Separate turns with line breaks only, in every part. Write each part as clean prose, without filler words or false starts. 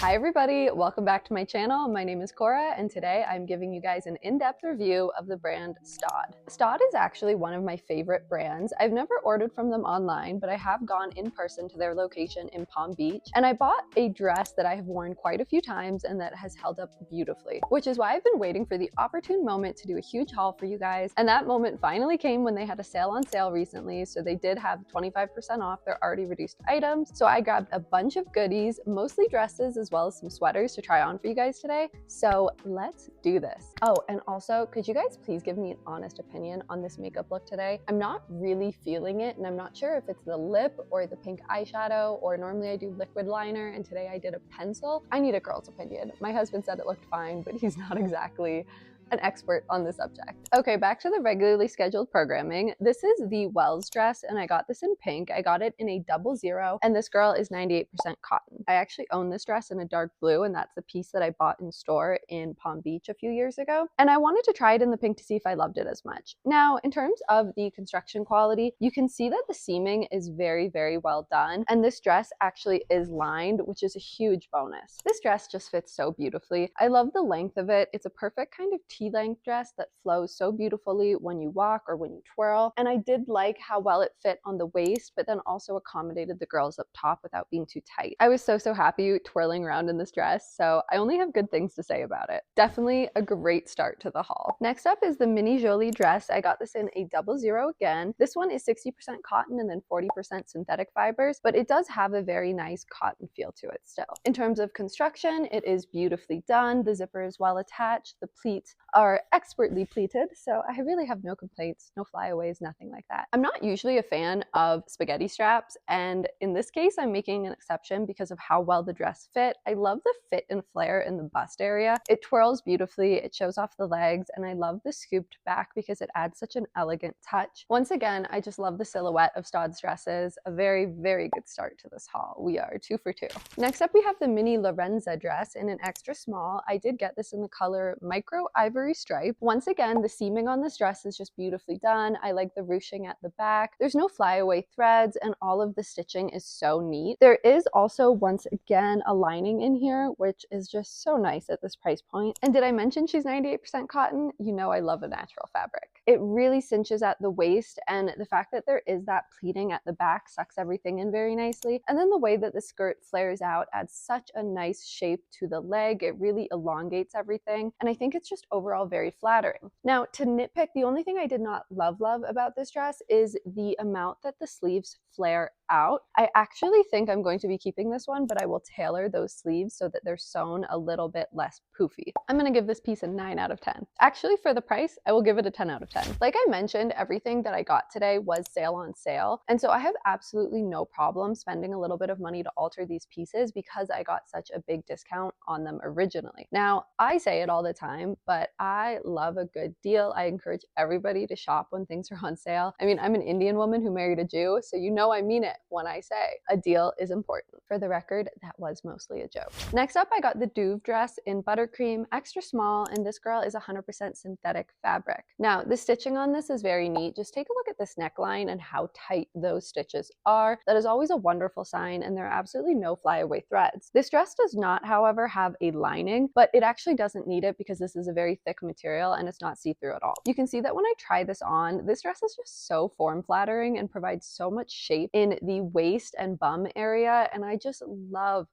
Hi everybody, welcome back to my channel. My name is Cora and today I'm giving you guys an in-depth review of the brand Staud. Staud is actually one of my favorite brands. I've never ordered from them online, but I have gone in person to their location in Palm Beach, and I bought a dress that I have worn quite a few times and that has held up beautifully, which is why I've been waiting for the opportune moment to do a huge haul for you guys. And that moment finally came when they had a sale on sale recently, so they did have 25% off their already reduced items. So I grabbed a bunch of goodies, mostly dresses as well as some sweaters to try on for you guys today. So let's do this. Oh, and also, could you guys please give me an honest opinion on this makeup look today? I'm not really feeling it, and I'm not sure if it's the lip or the pink eyeshadow, or normally I do liquid liner and today I did a pencil. I need a girl's opinion. My husband said it looked fine, but he's not exactly an expert on the subject. Okay, back to the regularly scheduled programming. This is the Wells dress and I got this in pink. I got it in a 00 and this girl is 98% cotton. I actually own this dress in a dark blue and that's the piece that I bought in store in Palm Beach a few years ago. And I wanted to try it in the pink to see if I loved it as much. Now, in terms of the construction quality, you can see that the seaming is very, very well done. And this dress actually is lined, which is a huge bonus. This dress just fits so beautifully. I love the length of it. It's a perfect kind of T-length dress that flows so beautifully when you walk or when you twirl. And I did like how well it fit on the waist, but then also accommodated the girls up top without being too tight. I was so happy twirling around in this dress, so I only have good things to say about it. Definitely a great start to the haul. Next up is the mini jolie dress. I got this in a 00 again. This one is 60% cotton and then 40% synthetic fibers, but it does have a very nice cotton feel to it still. In terms of construction, it is beautifully done. The zipper is well attached. The pleats are expertly pleated, so I really have no complaints, no flyaways, nothing like that. I'm not usually a fan of spaghetti straps, and in this case I'm making an exception because of how well the dress fit. I love the fit and flare in the bust area. It twirls beautifully, it shows off the legs, and I love the scooped back because it adds such an elegant touch. Once again, I just love the silhouette of Staud's dresses. A very, very good start to this haul. We are 2 for 2. Next up we have the mini Lorenza dress in an extra small. I did get this in the color micro ivory stripe. Once again, the seaming on this dress is just beautifully done. I like the ruching at the back. There's no flyaway threads and all of the stitching is so neat. There is also, once again, a lining in here, which is just so nice at this price point. And did I mention she's 98% cotton? You know I love a natural fabric. It really cinches at the waist, and the fact that there is that pleating at the back sucks everything in very nicely. And then the way that the skirt flares out adds such a nice shape to the leg. It really elongates everything, and I think it's just overall very flattering. Now, to nitpick, the only thing I did not love about this dress is the amount that the sleeves flare out. I actually think I'm going to be keeping this one, but I will tailor those sleeves so that they're sewn a little bit less poofy. I'm gonna give this piece a 9 out of 10. Actually, for the price, I will give it a 10 out of 10. Like I mentioned, everything that I got today was sale on sale, and so I have absolutely no problem spending a little bit of money to alter these pieces because I got such a big discount on them originally. Now, I say it all the time, but I love a good deal. I encourage everybody to shop when things are on sale. I mean, I'm an Indian woman who married a Jew, so you know I mean it when I say a deal is important. For the record, that was mostly a joke. Next up, I got the Duve dress in buttercream, extra small, and this girl is 100% synthetic fabric. Now, the stitching on this is very neat. Just take a look at this neckline and how tight those stitches are. That is always a wonderful sign, and there are absolutely no flyaway threads. This dress does not, however, have a lining, but it actually doesn't need it because this is a very thick material and it's not see-through at all. You can see that when I try this on, this dress is just so form-flattering and provides so much shape in the waist and bum area, and I just love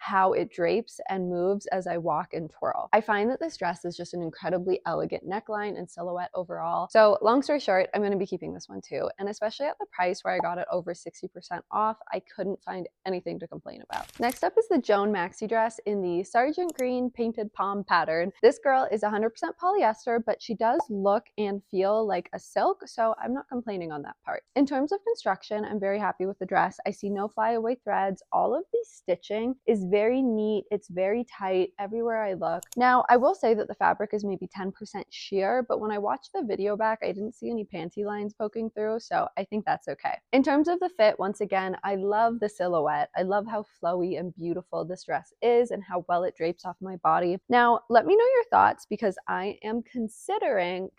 how it drapes and moves as I walk and twirl. I find that this dress is just an incredibly elegant neckline and silhouette overall. So long story short, I'm going to be keeping this one too, and especially at the price where I got it over 60% off, I couldn't find anything to complain about. Next up is the Joan maxi dress in the Sargent Green painted palm pattern. This girl is 100% polyester, but she does look and feel like a silk, so I'm not complaining on that part. In terms of construction, I'm very happy with the dress. I see no flyaway threads. All of the stitching is very neat. It's very tight everywhere I look. Now, I will say that the fabric is maybe 10% sheer, but when I watched the video back, I didn't see any panty lines poking through, so I think that's okay. In terms of the fit, once again, I love the silhouette. I love how flowy and beautiful this dress is and how well it drapes off my body. Now, let me know your thoughts because I am considering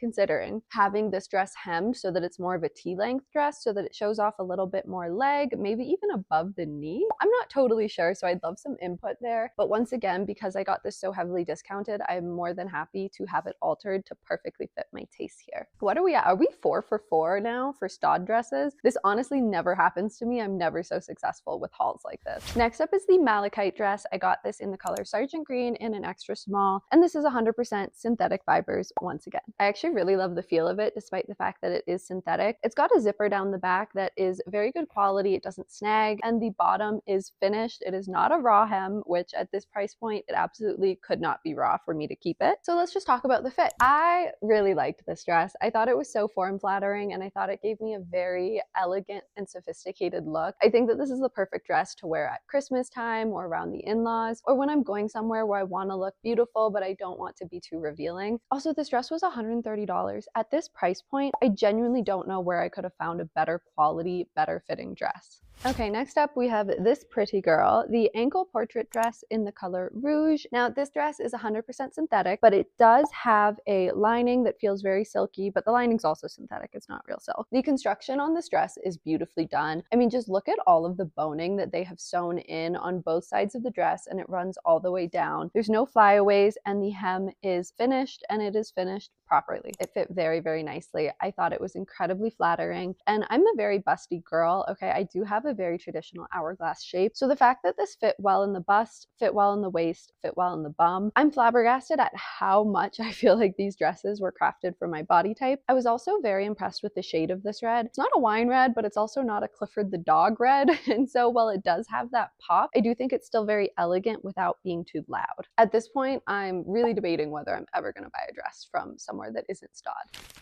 having this dress hemmed so that it's more of a T-length dress so that it shows off a little little bit more leg, maybe even above the knee. I'm not totally sure, so I'd love some input there. But once again, because I got this so heavily discounted, I'm more than happy to have it altered to perfectly fit my taste here. What are we at? Are we 4 for 4 now for Staud dresses? This honestly never happens to me. I'm never so successful with hauls like this. Next up is the Malachite dress. I got this in the color Sergeant Green in an extra small, and this is 100% synthetic fibers once again. I actually really love the feel of it despite the fact that it is synthetic. It's got a zipper down the back that is very good quality. It doesn't snag, and the bottom is finished. It is not a raw hem, which at this price point, it absolutely could not be raw for me to keep it. So let's just talk about the fit. I really liked this dress. I thought it was so form flattering, and I thought it gave me a very elegant and sophisticated look. I think that this is the perfect dress to wear at Christmas time or around the in-laws, or when I'm going somewhere where I want to look beautiful, but I don't want to be too revealing. Also, this dress was $130. At this price point, I genuinely don't know where I could have found a better quality, better fitting dress. Okay, next up we have this pretty girl, the ankle portrait dress in the color Rouge. Now this dress is 100% synthetic, but it does have a lining that feels very silky, but the lining's also synthetic, it's not real silk. The construction on this dress is beautifully done. I mean, just look at all of the boning that they have sewn in on both sides of the dress, and it runs all the way down. There's no flyaways, and the hem is finished, and it is finished properly. It fit very, very nicely. I thought it was incredibly flattering, and I'm a very busty girl, okay? I do have a very traditional hourglass shape, so the fact that this fit well in the bust, fit well in the waist, fit well in the bum, I'm flabbergasted at how much I feel like these dresses were crafted for my body type. I was also very impressed with the shade of this red. It's not a wine red, but it's also not a Clifford the dog red, and so while it does have that pop, I do think it's still very elegant without being too loud. At this point, I'm really debating whether I'm ever going to buy a dress from somewhere that isn't Staud.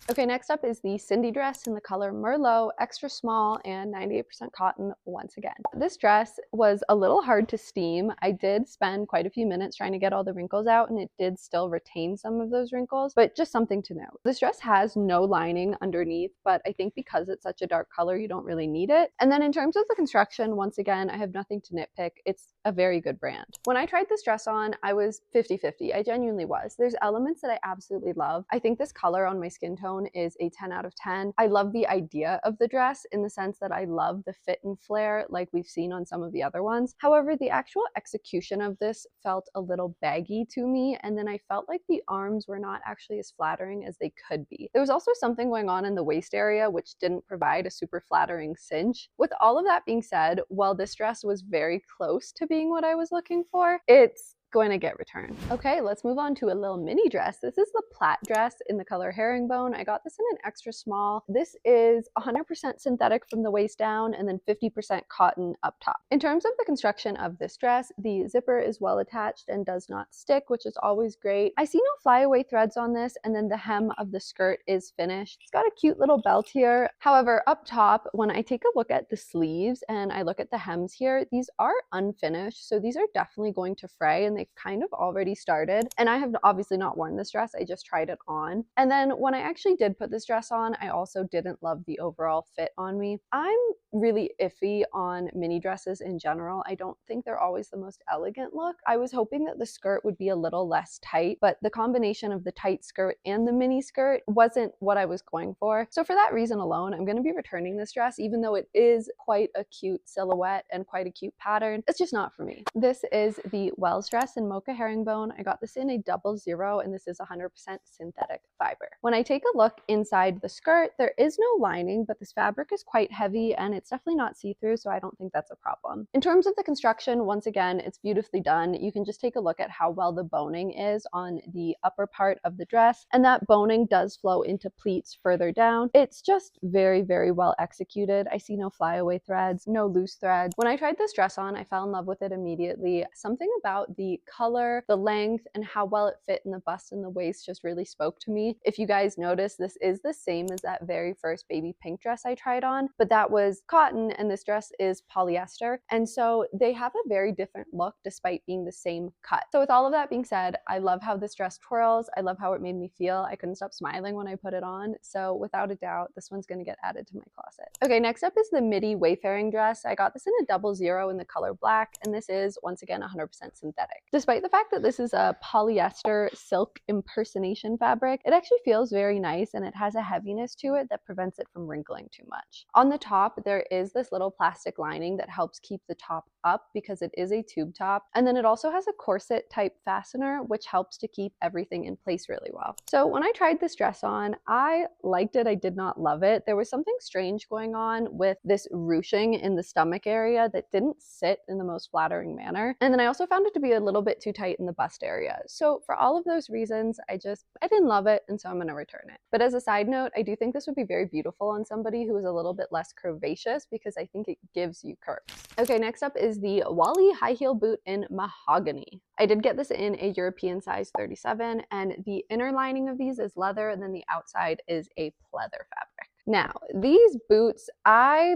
Okay, next up is the Cindy dress in the color Merlot, extra small and 98% cotton once again. This dress was a little hard to steam. I did spend quite a few minutes trying to get all the wrinkles out, and it did still retain some of those wrinkles, but just something to note. This dress has no lining underneath, but I think because it's such a dark color, you don't really need it. And then in terms of the construction, once again, I have nothing to nitpick. It's a very good brand. When I tried this dress on, I was 50-50. I genuinely was. There's elements that I absolutely love. I think this color on my skin tone is a 10 out of 10. I love the idea of the dress in the sense that I love the fit and flare like we've seen on some of the other ones. However, the actual execution of this felt a little baggy to me, and then I felt like the arms were not actually as flattering as they could be. There was also something going on in the waist area which didn't provide a super flattering cinch. With all of that being said, while this dress was very close to being what I was looking for, it's going to get returned. Okay, let's move on to a little mini dress. This is the plaid dress in the color herringbone. I got this in an extra small. This is 100% synthetic from the waist down and then 50% cotton up top. In terms of the construction of this dress, the zipper is well attached and does not stick, which is always great. I see no flyaway threads on this, and then the hem of the skirt is finished. It's got a cute little belt here. However, up top, when I take a look at the sleeves and I look at the hems here, these are unfinished, so these are definitely going to fray, and they've kind of already started. And I have obviously not worn this dress, I just tried it on. And then when I actually did put this dress on, I also didn't love the overall fit on me. I'm really iffy on mini dresses in general. I don't think they're always the most elegant look. I was hoping that the skirt would be a little less tight, but the combination of the tight skirt and the mini skirt wasn't what I was going for. So for that reason alone, I'm going to be returning this dress, even though it is quite a cute silhouette and quite a cute pattern. It's just not for me. This is the Wells dress in mocha herringbone. I got this in a 00, and this is 100% synthetic fiber. When I take a look inside the skirt, there is no lining, but this fabric is quite heavy and it's definitely not see-through, so I don't think that's a problem. In terms of the construction, once again, it's beautifully done. You can just take a look at how well the boning is on the upper part of the dress, and that boning does flow into pleats further down. It's just very, very well executed. I see no flyaway threads, no loose threads. When I tried this dress on, I fell in love with it immediately. Something about the color, the length, and how well it fit in the bust and the waist just really spoke to me. If you guys notice, this is the same as that very first baby pink dress I tried on, but that was cotton and this dress is polyester, and so they have a very different look despite being the same cut. So with all of that being said, I love how this dress twirls. I love how it made me feel. I couldn't stop smiling when I put it on, so without a doubt, this one's going to get added to my closet. Okay, next up is the midi wayfaring dress. I got this in a 00 in the color black, and this is once again 100% synthetic. Despite the fact that this is a polyester silk impersonation fabric, it actually feels very nice and it has a heaviness to it that prevents it from wrinkling too much. On the top, there is this little plastic lining that helps keep the top up because it is a tube top. And then it also has a corset type fastener, which helps to keep everything in place really well. So when I tried this dress on, I liked it. I did not love it. There was something strange going on with this ruching in the stomach area that didn't sit in the most flattering manner. And then I also found it to be a little bit too tight in the bust area. So for all of those reasons, I didn't love it, and so I'm gonna return it. But as a side note, I do think this would be very beautiful on somebody who is a little bit less curvaceous because I think it gives you curves. Okay, next up is the Wally high heel boot in mahogany. I did get this in a European size 37, and the inner lining of these is leather, and then the outside is a pleather fabric. Now, these boots, I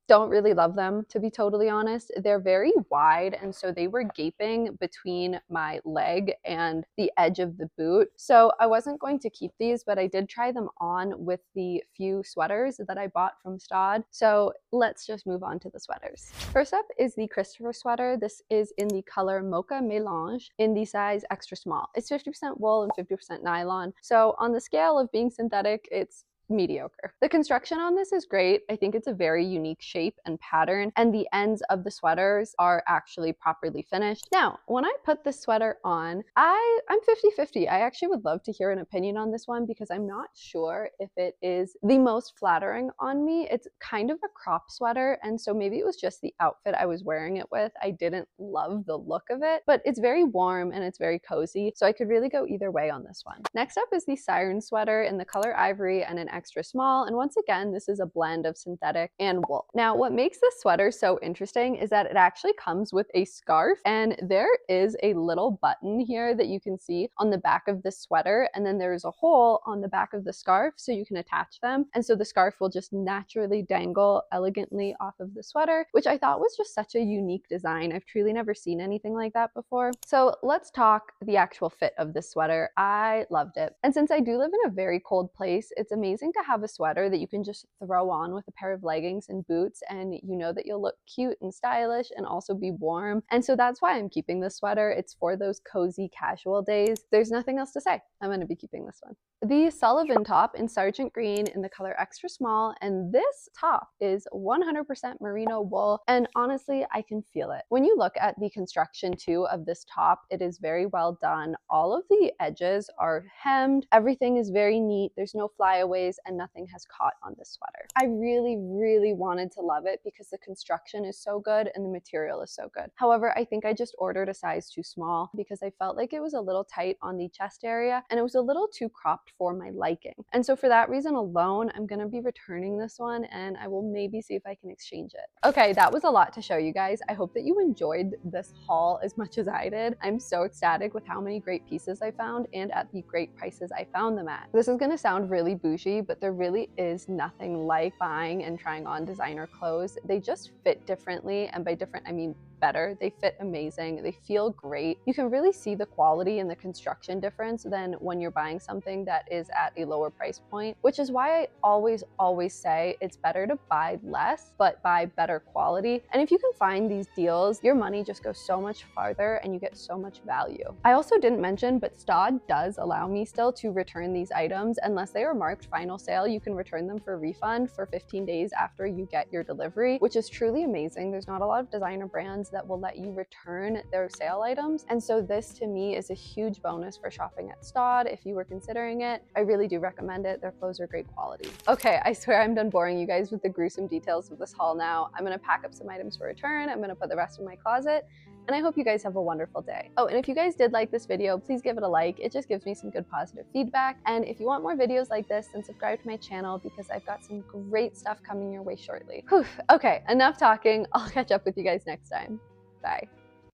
don't really love them, to be totally honest. They're very wide, and so they were gaping between my leg and the edge of the boot. So I wasn't going to keep these, but I did try them on with the few sweaters that I bought from Staud. So let's just move on to the sweaters. First up is the Christopher sweater. This is in the color Mocha Mélange in the size extra small. It's 50% wool and 50% nylon. So on the scale of being synthetic, it's mediocre. The construction on this is great. I think it's a very unique shape and pattern, and the ends of the sweaters are actually properly finished. Now, when I put this sweater on, I'm 50-50. I actually would love to hear an opinion on this one because I'm not sure if it is the most flattering on me. It's kind of a crop sweater, and so maybe it was just the outfit I was wearing it with. I didn't love the look of it, but it's very warm and it's very cozy, so I could really go either way on this one. Next up is the Siren sweater in the color ivory and an extra small, and once again, this is a blend of synthetic and wool. Now, what makes this sweater so interesting is that it actually comes with a scarf, and there is a little button here that you can see on the back of the sweater, and then there's a hole on the back of the scarf so you can attach them, and so the scarf will just naturally dangle elegantly off of the sweater, which I thought was just such a unique design. I've truly never seen anything like that before. So let's talk the actual fit of this sweater. I loved it, and since I do live in a very cold place, it's amazing to have a sweater that you can just throw on with a pair of leggings and boots, and you know that you'll look cute and stylish and also be warm. And so that's why I'm keeping this sweater. It's for those cozy casual days. There's nothing else to say. I'm going to be keeping this one. The Sullivan top in Sergeant Green in the color extra small, and this top is 100% merino wool, and honestly, I can feel it. When you look at the construction too of this top, it is very well done. All of the edges are hemmed, everything is very neat, there's no flyaways, and nothing has caught on this sweater. I really wanted to love it because the construction is so good and the material is so good. However, I think I just ordered a size too small because I felt like it was a little tight on the chest area and it was a little too cropped for my liking. And so for that reason alone, I'm gonna be returning this one, and I will maybe see if I can exchange it. Okay, that was a lot to show you guys. I hope that you enjoyed this haul as much as I did. I'm so ecstatic with how many great pieces I found and at the great prices I found them at. This is gonna sound really bougie, but there really is nothing like buying and trying on designer clothes. They just fit differently, and by different I mean better. They fit amazing. They feel great. You can really see the quality and the construction difference than when you're buying something that is at a lower price point, which is why I always say it's better to buy less, but buy better quality. And if you can find these deals, your money just goes so much farther and you get so much value. I also didn't mention, but Staud does allow me still to return these items. Unless they are marked final sale, you can return them for a refund for 15 days after you get your delivery, which is truly amazing. There's not a lot of designer brands that will let you return their sale items. And so this to me is a huge bonus for shopping at Staud. If you were considering it, I really do recommend it. Their clothes are great quality. Okay, I swear I'm done boring you guys with the gruesome details of this haul now. I'm gonna pack up some items for return. I'm gonna put the rest in my closet, and I hope you guys have a wonderful day. Oh, and if you guys did like this video, please give it a like. It just gives me some good positive feedback. And if you want more videos like this, then subscribe to my channel because I've got some great stuff coming your way shortly. Whew. Okay, enough talking. I'll catch up with you guys next time. Bye.